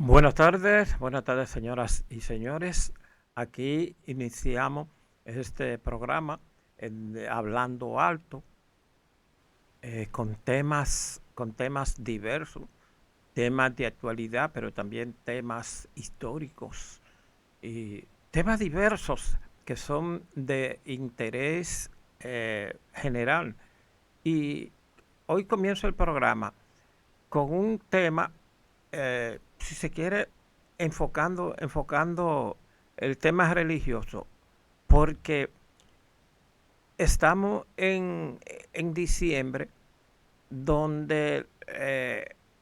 Buenas tardes señoras y señores. Aquí iniciamos este programa Hablando Alto con temas diversos, temas de actualidad, pero también temas históricos y temas diversos que son de interés general. Y hoy comienzo el programa con un tema, si se quiere, enfocando el tema religioso, porque estamos en diciembre, donde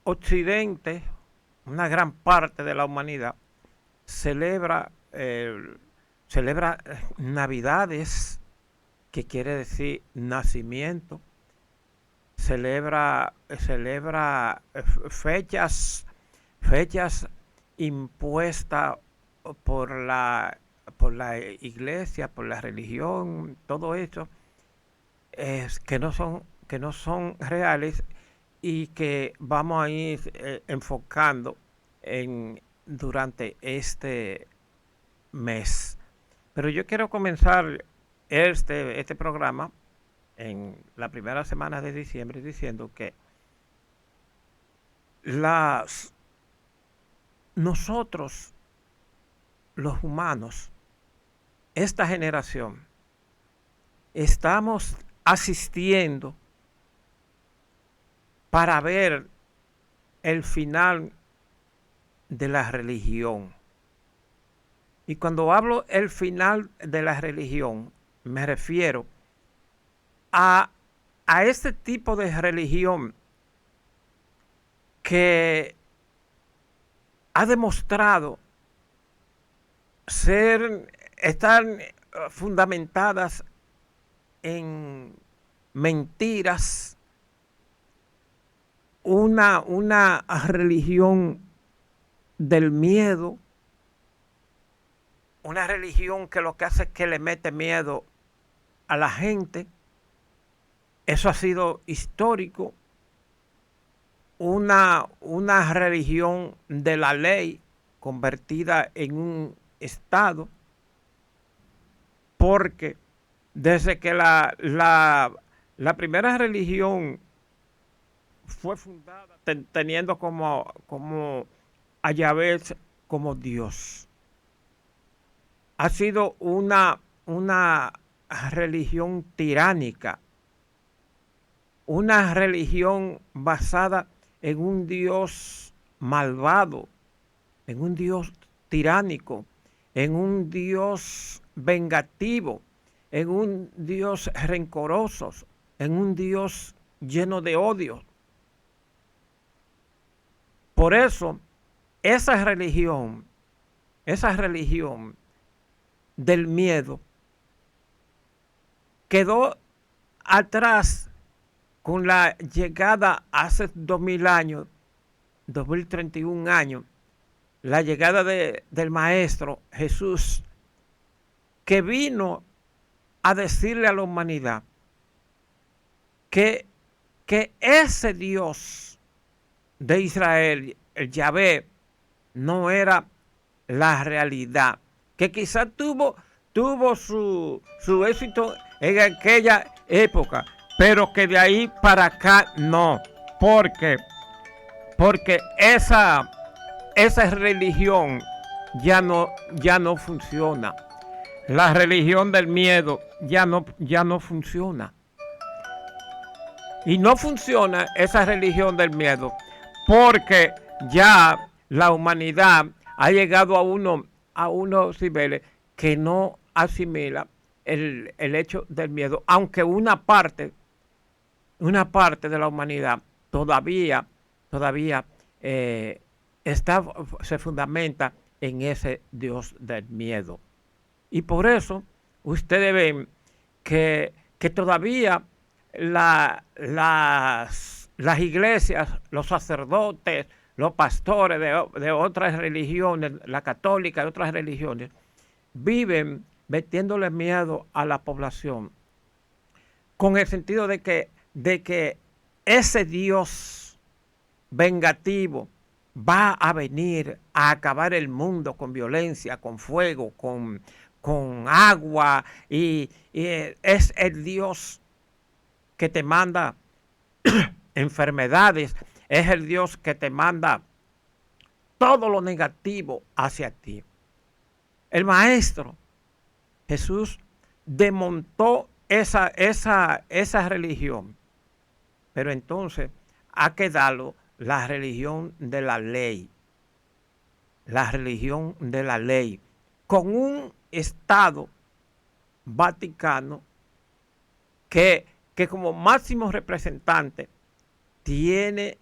Occidente, una gran parte de la humanidad, celebra, celebra Navidades, que quiere decir nacimiento, celebra fechas impuestas por por la iglesia, por la religión, todo eso, que no son reales y que vamos a ir enfocando durante este mes. Pero yo quiero comenzar este programa en la primera semana de diciembre diciendo que las, nosotros, los humanos, esta generación, estamos asistiendo para ver el final de la religión. Y cuando hablo el final de la religión, me refiero a, a este tipo de religión que ha demostrado estar fundamentadas en mentiras, una religión del miedo, una religión que lo que hace es que le mete miedo a la gente. Eso ha sido histórico. Una religión de la ley convertida en un Estado, porque desde que la primera religión fue fundada teniendo como a Yahvé como Dios, ha sido una religión tiránica, una religión basada en un Dios malvado, en un Dios tiránico, en un Dios vengativo, en un Dios rencoroso, en un Dios lleno de odio. Por eso, esa religión del miedo, quedó atrás con la llegada hace 2000 años, 2031 años, la llegada del Maestro Jesús, que vino a decirle a la humanidad que, que ese Dios de Israel, el Yahvé, no era la realidad, que quizás tuvo su éxito en aquella época, pero que de ahí para acá no, porque, porque esa religión ya no funciona. La religión del miedo ya no funciona. Y no funciona esa religión del miedo porque ya la humanidad ha llegado a unos niveles que no asimila el hecho del miedo, aunque una parte de la humanidad todavía está, se fundamenta en ese Dios del miedo. Y por eso ustedes ven que todavía las iglesias, los sacerdotes, los pastores de otras religiones, la católica y otras religiones, viven metiéndole miedo a la población, con el sentido de que ese Dios vengativo, va a venir a acabar el mundo con violencia, con fuego, con agua, y es el Dios que te manda enfermedades, es el Dios que te manda todo lo negativo hacia ti. El Maestro Jesús desmontó esa religión, pero entonces ha quedado la religión de la ley, la religión de la ley, con un Estado Vaticano que, que como máximo representante tiene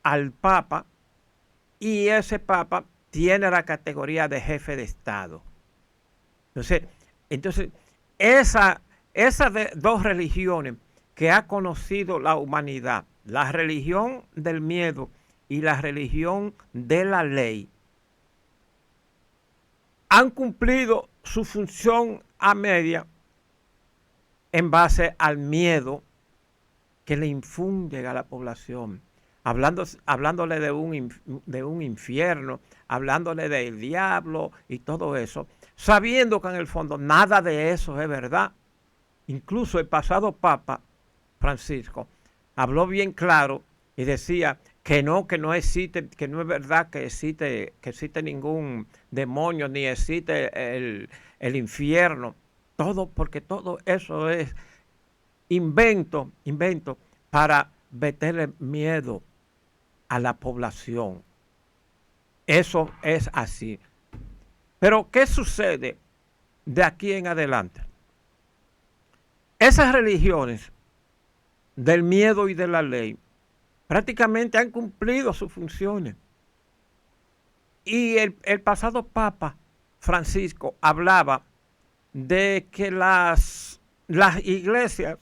al Papa, y ese Papa tiene la categoría de jefe de Estado. Entonces, entonces esas dos religiones que ha conocido la humanidad, la religión del miedo y la religión de la ley, han cumplido su función a media en base al miedo que le infunde a la población, hablándole de un infierno, hablándole del diablo y todo eso, sabiendo que en el fondo nada de eso es verdad. Incluso el pasado Papa Francisco habló bien claro y decía que no existe, que no es verdad que existe ningún demonio, ni existe el infierno. Todo, porque todo eso es invento para meterle miedo a la población. Eso es así. Pero ¿qué sucede de aquí en adelante? Esas religiones del miedo y de la ley prácticamente han cumplido sus funciones. Y el pasado Papa Francisco hablaba de que las iglesias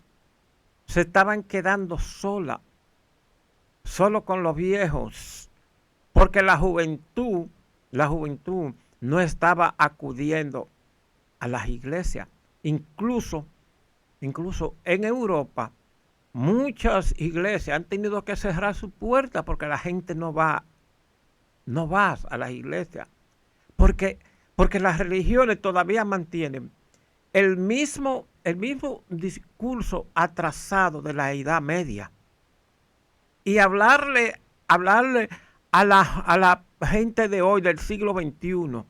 se estaban quedando solas, solo con los viejos, porque la juventud no estaba acudiendo a las iglesias. Incluso, incluso en Europa, muchas iglesias han tenido que cerrar su puerta porque la gente no va a las iglesias. Porque, porque las religiones todavía mantienen el mismo discurso atrasado de la Edad Media. Y hablarle a la gente de hoy, del siglo XXI,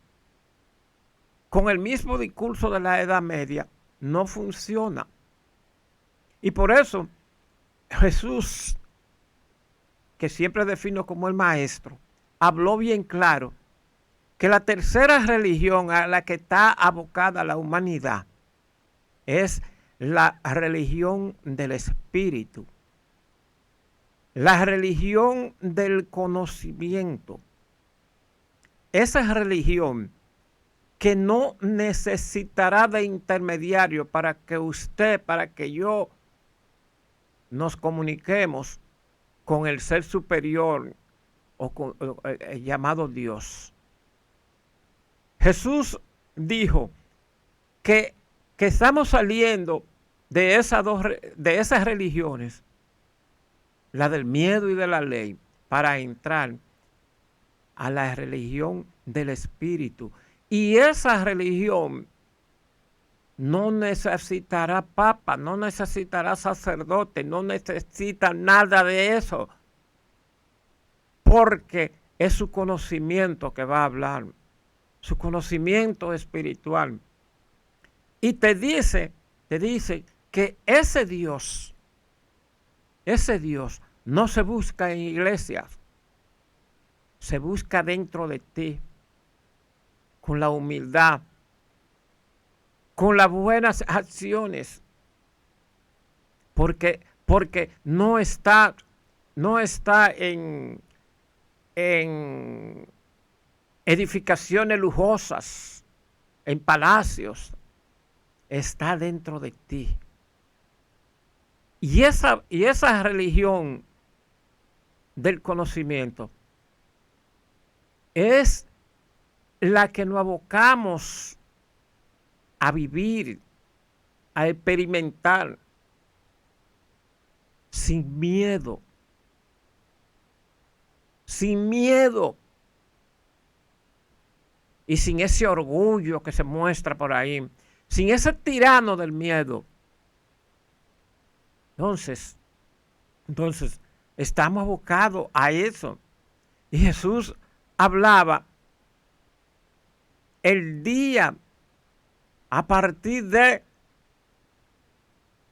con el mismo discurso de la Edad Media, no funciona. Y por eso Jesús, que siempre defino como el maestro, habló bien claro que la tercera religión a la que está abocada la humanidad es la religión del espíritu, la religión del conocimiento. Esa religión que no necesitará de intermediario para que usted, para que yo nos comuniquemos con el ser superior o con llamado Dios. Jesús dijo que estamos saliendo de de esas religiones, la del miedo y de la ley, para entrar a la religión del espíritu. Y esa religión no necesitará papa, no necesitará sacerdote, no necesita nada de eso, porque es su conocimiento que va a hablar, su conocimiento espiritual. Y te dice que ese Dios no se busca en iglesias, se busca dentro de ti, con la humildad, con las buenas acciones, porque no está en edificaciones lujosas, en palacios, está dentro de ti. Y esa religión del conocimiento es la que nos abocamos a vivir, a experimentar sin miedo. sin miedo y sin ese orgullo que se muestra por ahí, sin ese tirano del miedo. Entonces, estamos abocados a eso. Y Jesús hablaba el día a partir de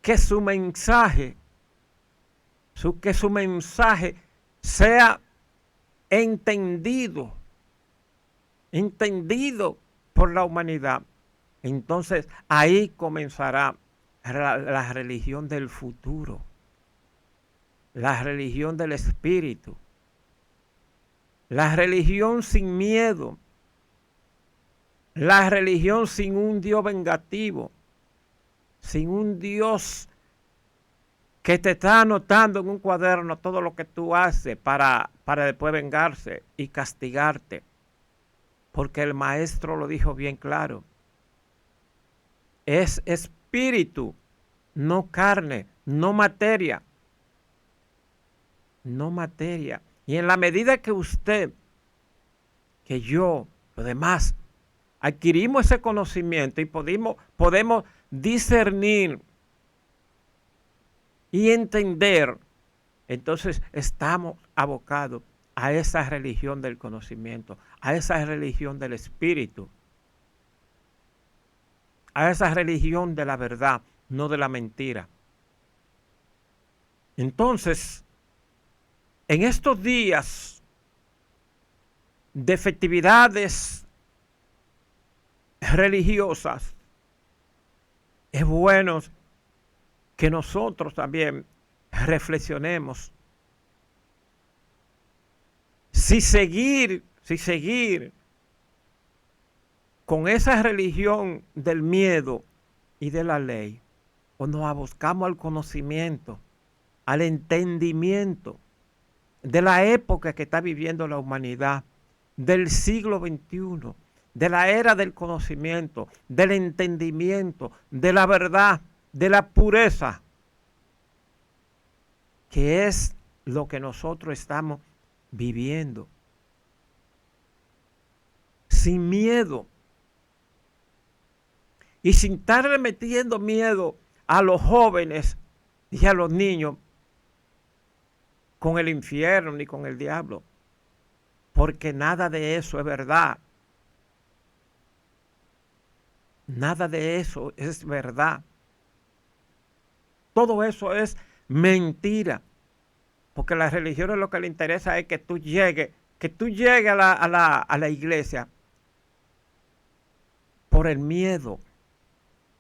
que su mensaje sea entendido por la humanidad. Entonces ahí comenzará la religión del futuro, la religión del espíritu, la religión sin miedo, la religión sin un Dios vengativo, sin un Dios que te está anotando en un cuaderno todo lo que tú haces para después vengarse y castigarte. Porque el maestro lo dijo bien claro. Es espíritu, no carne, no materia. No materia. Y en la medida que usted, que yo, los demás, adquirimos ese conocimiento y podemos discernir y entender, entonces estamos abocados a esa religión del conocimiento, a esa religión del espíritu, a esa religión de la verdad, no de la mentira. Entonces, en estos días de festividades religiosas, es bueno que nosotros también reflexionemos si seguir con esa religión del miedo y de la ley, o nos abocamos al conocimiento, al entendimiento de la época que está viviendo la humanidad, del siglo XXI, de la era del conocimiento, del entendimiento, de la verdad, de la pureza, que es lo que nosotros estamos viviendo. Sin miedo. Y sin estarle metiendo miedo a los jóvenes y a los niños con el infierno ni con el diablo. Porque nada de eso es verdad. Nada de eso es verdad. Todo eso es mentira. Porque a las religiones lo que le interesa es que tú llegues a la iglesia por el miedo,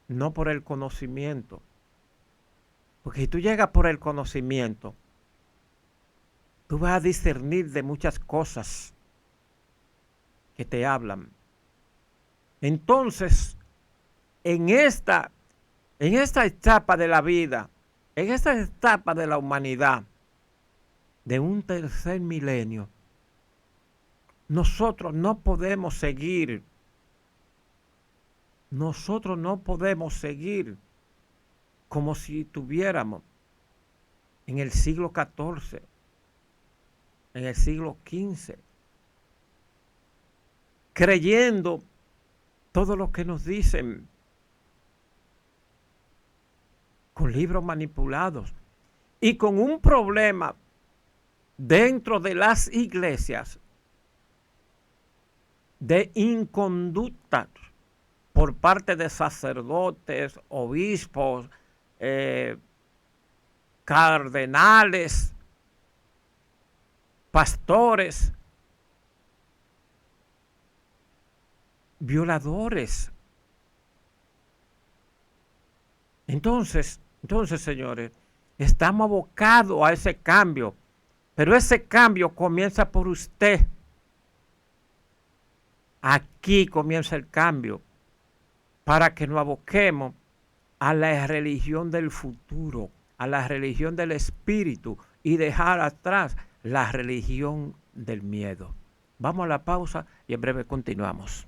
no por el conocimiento. Porque si tú llegas por el conocimiento, tú vas a discernir de muchas cosas que te hablan. Entonces, en esta etapa de la vida, en esta etapa de la humanidad, de un tercer milenio, nosotros no podemos seguir como si estuviéramos en el siglo XIV, en el siglo XV, creyendo todo lo que nos dicen con libros manipulados y con un problema dentro de las iglesias de inconducta por parte de sacerdotes, obispos, cardenales, pastores, violadores. Entonces, señores, estamos abocados a ese cambio, pero ese cambio comienza por usted. Aquí comienza el cambio para que nos aboquemos a la religión del futuro, a la religión del espíritu y dejar atrás la religión del miedo. Vamos a la pausa y en breve continuamos.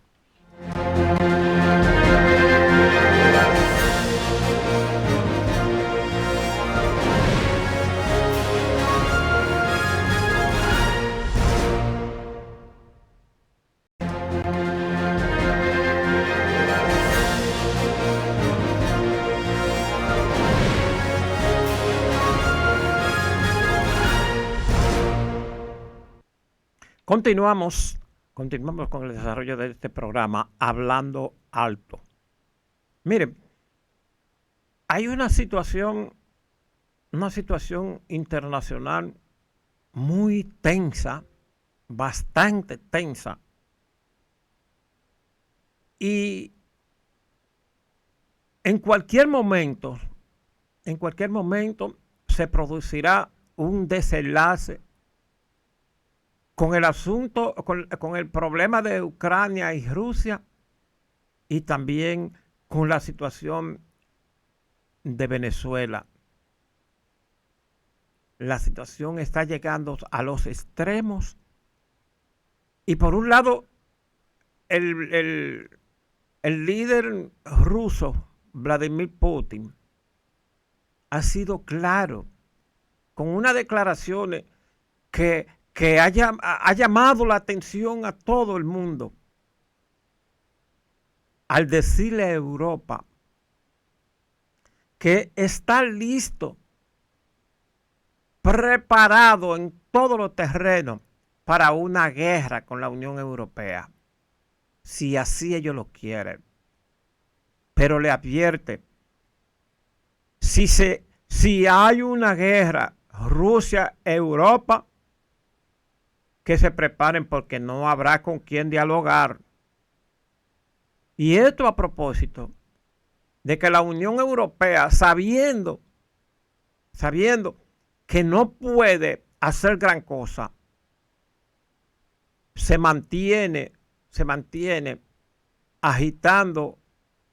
continuamos con el desarrollo de este programa Hablando Alto. Miren, hay una situación internacional muy tensa, bastante tensa, y en cualquier momento se producirá un desenlace con el asunto, con el problema de Ucrania y Rusia, y también con la situación de Venezuela. La situación está llegando a los extremos, y por un lado el líder ruso Vladimir Putin ha sido claro con unas declaraciones que ha llamado la atención a todo el mundo al decirle a Europa que está listo, preparado en todos los terrenos para una guerra con la Unión Europea, si así ellos lo quieren. Pero le advierte, si hay una guerra Rusia-Europa, que se preparen porque no habrá con quién dialogar. Y esto a propósito de que la Unión Europea, sabiendo que no puede hacer gran cosa, se mantiene agitando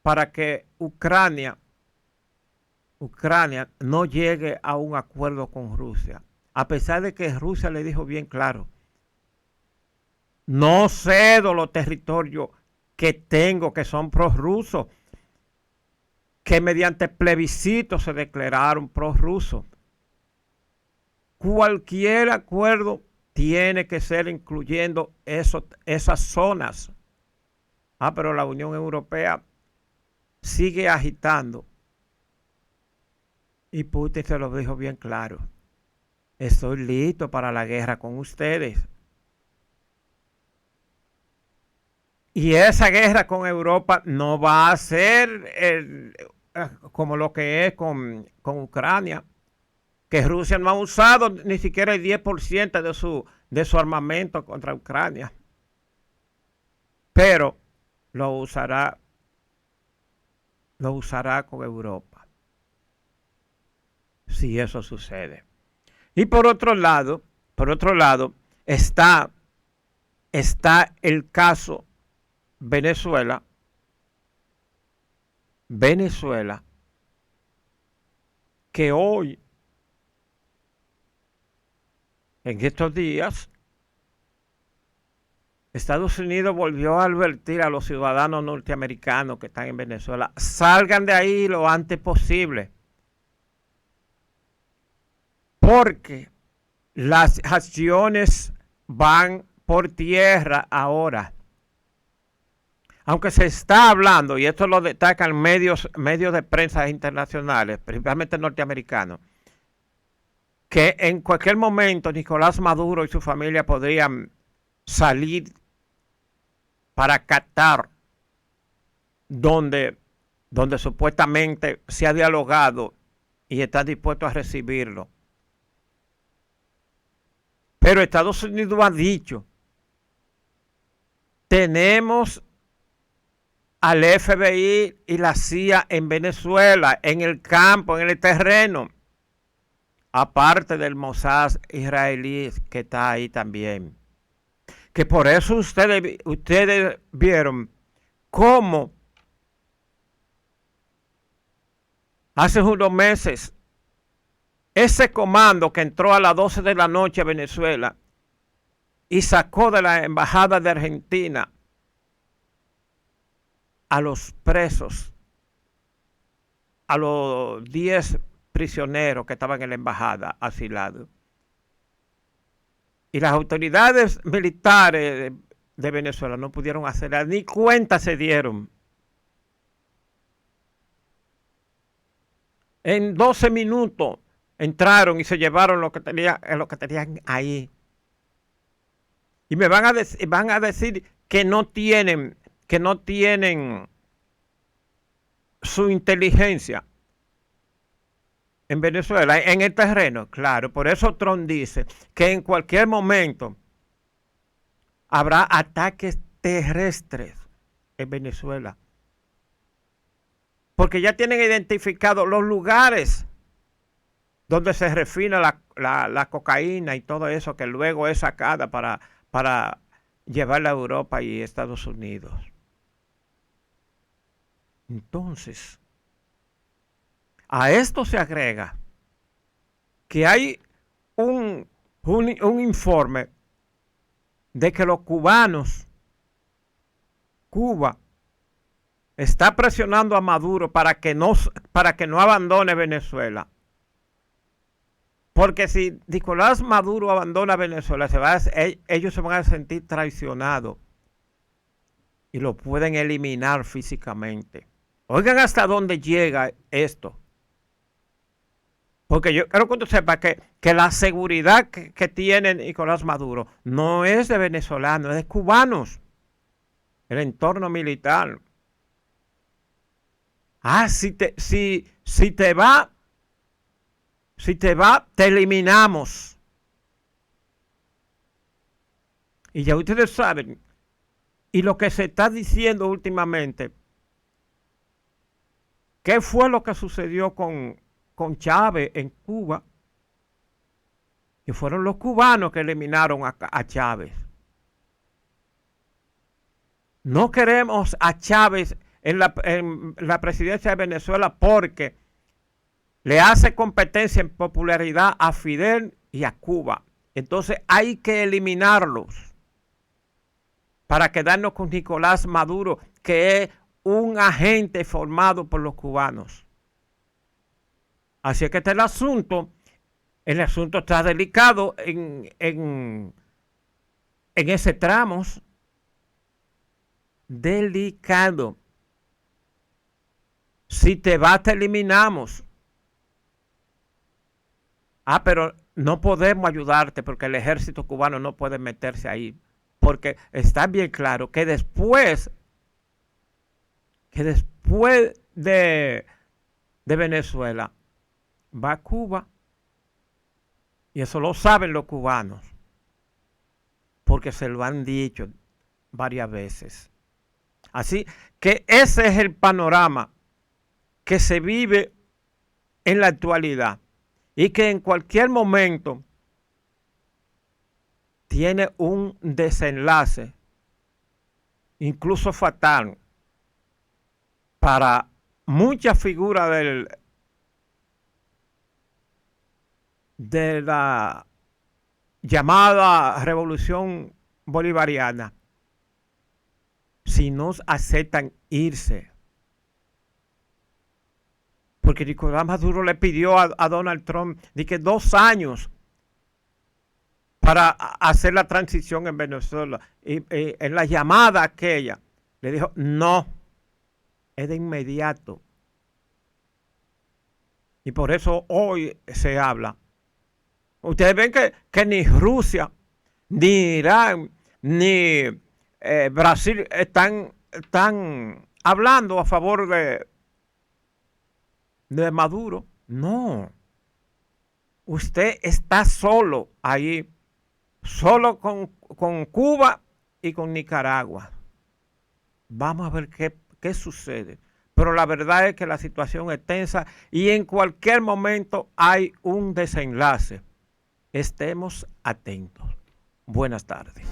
para que Ucrania no llegue a un acuerdo con Rusia, a pesar de que Rusia le dijo bien claro: no cedo los territorios que tengo, que son prorrusos, que mediante plebiscito se declararon prorrusos. Cualquier acuerdo tiene que ser incluyendo esas zonas. Pero la Unión Europea sigue agitando. Y Putin se lo dijo bien claro: estoy listo para la guerra con ustedes. Y esa guerra con Europa no va a ser como lo que es con Ucrania, que Rusia no ha usado ni siquiera el 10% de su armamento contra Ucrania. Pero lo usará con Europa, si eso sucede. Y por otro lado está el caso Venezuela, que hoy, en estos días, Estados Unidos volvió a advertir a los ciudadanos norteamericanos que están en Venezuela: salgan de ahí lo antes posible, porque las acciones van por tierra ahora. Aunque se está hablando, y esto lo destacan medios de prensa internacionales, principalmente norteamericanos, que en cualquier momento Nicolás Maduro y su familia podrían salir para Qatar, donde supuestamente se ha dialogado y está dispuesto a recibirlo. Pero Estados Unidos ha dicho: tenemos al FBI y la CIA en Venezuela, en el campo, en el terreno, aparte del Mossad israelí que está ahí también. Que por eso ustedes vieron cómo hace unos meses ese comando que entró a las 12 de la noche a Venezuela y sacó de la embajada de Argentina a los presos, a los 10 prisioneros que estaban en la embajada asilados. Y las autoridades militares de Venezuela no pudieron hacerla, ni cuenta se dieron. En 12 minutos entraron y se llevaron lo que tenían ahí. Y me van a decir que no tienen su inteligencia en Venezuela, en el terreno. Claro, por eso Trump dice que en cualquier momento habrá ataques terrestres en Venezuela. Porque ya tienen identificados los lugares donde se refina la cocaína y todo eso que luego es sacada para llevarla a Europa y Estados Unidos. Entonces, a esto se agrega que hay un informe de que los cubanos, Cuba, está presionando a Maduro para que no abandone Venezuela. Porque si Nicolás Maduro abandona Venezuela, ellos se van a sentir traicionados y lo pueden eliminar físicamente. Oigan hasta dónde llega esto. Porque yo quiero que usted sepa que la seguridad que tiene Nicolás Maduro no es de venezolanos, es de cubanos. El entorno militar. Si te va, te eliminamos. Y ya ustedes saben, y lo que se está diciendo últimamente, ¿qué fue lo que sucedió con Chávez en Cuba? Que fueron los cubanos que eliminaron a Chávez. No queremos a Chávez en la presidencia de Venezuela porque le hace competencia en popularidad a Fidel y a Cuba. Entonces hay que eliminarlos para quedarnos con Nicolás Maduro, que es un agente formado por los cubanos. Así es que el asunto está delicado en ese tramo. Delicado. Si te vas, te eliminamos. Pero no podemos ayudarte porque el ejército cubano no puede meterse ahí. Porque está bien claro que después de Venezuela va a Cuba. Y eso lo saben los cubanos. Porque se lo han dicho varias veces. Así que ese es el panorama que se vive en la actualidad y que en cualquier momento tiene un desenlace, incluso fatal, para muchas figuras de la llamada revolución bolivariana, si no aceptan irse. Porque Nicolás Maduro le pidió a Donald Trump de que 2 años para hacer la transición en Venezuela. Y en la llamada aquella le dijo, no, es de inmediato. Y por eso hoy se habla. Ustedes ven que ni Rusia, ni Irán, ni Brasil están hablando a favor de Maduro. No. Usted está solo ahí, solo con Cuba y con Nicaragua. Vamos a ver qué sucede. Pero la verdad es que la situación es tensa y en cualquier momento hay un desenlace. Estemos atentos. Buenas tardes.